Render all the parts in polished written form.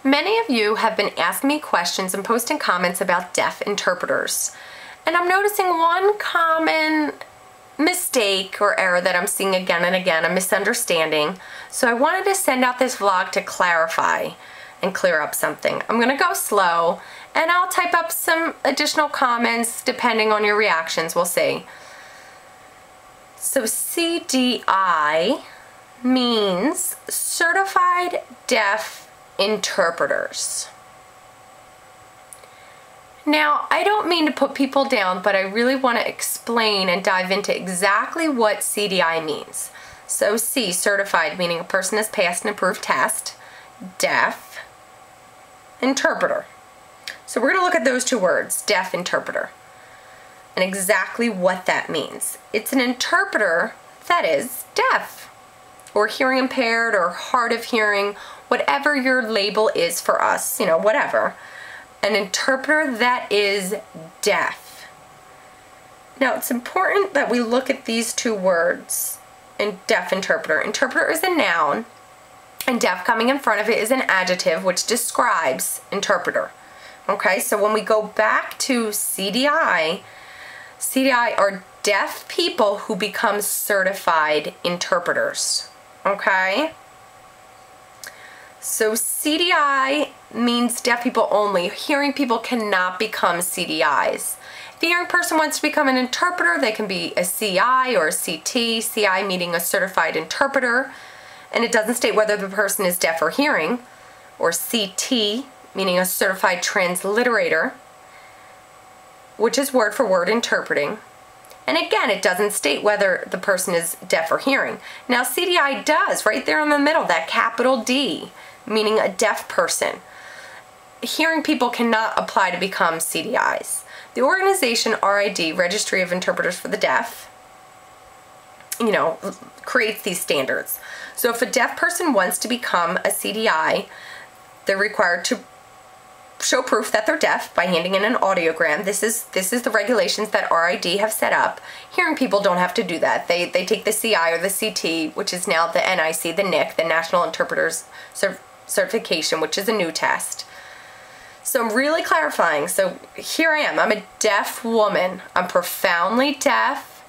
Many of you have been asking me questions and posting comments about deaf interpreters. And I'm noticing one common mistake or error that I'm seeing again and again, a misunderstanding. So I wanted to send out this vlog to clarify and clear up something. I'm gonna go slow and I'll type up some additional comments depending on your reactions, we'll see. So CDI means Certified Deaf Interpreters. Now, I don't mean to put people down, but I really want to explain and dive into exactly what CDI means. So C, certified, meaning a person has passed an approved test. Deaf, interpreter. So we're going to look at those two words, deaf interpreter, and exactly what that means. It's an interpreter that is deaf, or hearing impaired, or hard of hearing, whatever your label is for us, whatever. An interpreter that is deaf. Now, it's important that we look at these two words in deaf interpreter. Interpreter is a noun, and deaf coming in front of it is an adjective which describes interpreter. Okay, so when we go back to CDI, CDI are deaf people who become certified interpreters. Okay? So CDI means deaf people only. Hearing people cannot become CDIs. If a hearing person wants to become an interpreter, they can be a CI or a CT, CI meaning a certified interpreter, and it doesn't state whether the person is deaf or hearing, or CT, meaning a certified transliterator, which is word for word interpreting. And again, it doesn't state whether the person is deaf or hearing. Now CDI does, right there in the middle, that capital D, meaning a deaf person. Hearing people cannot apply to become CDIs. The organization RID, Registry of Interpreters for the Deaf, creates these standards. So if a deaf person wants to become a CDI, they're required to show proof that they're deaf by handing in an audiogram. This is the regulations that RID have set up. Hearing people don't have to do that. They take the CI or the CT, which is now the NIC, the NIC, the National Interpreters Certification, which is a new test. So I'm really clarifying. So here I am. I'm a deaf woman. I'm profoundly deaf,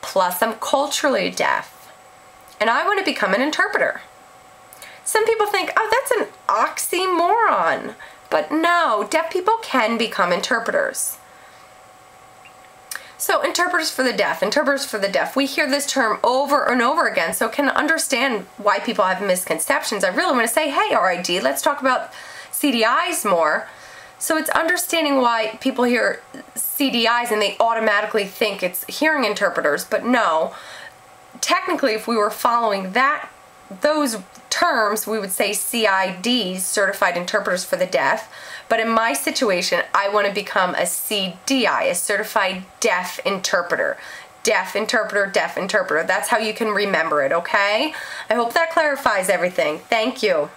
plus I'm culturally deaf. And I want to become an interpreter. Some people think, oh, that's an oxymoron. But no, deaf people can become interpreters. So interpreters for the deaf, interpreters for the deaf. We hear this term over and over again, so can understand why people have misconceptions. I really want to say, hey, RID, let's talk about CDIs more. So it's understanding why people hear CDIs and they automatically think it's hearing interpreters, but no. Technically, if we were following those terms, we would say CIDs, Certified Interpreters for the Deaf. But in my situation, I want to become a CDI, a Certified Deaf Interpreter. Deaf interpreter, deaf interpreter. That's how you can remember it, okay? I hope that clarifies everything. Thank you.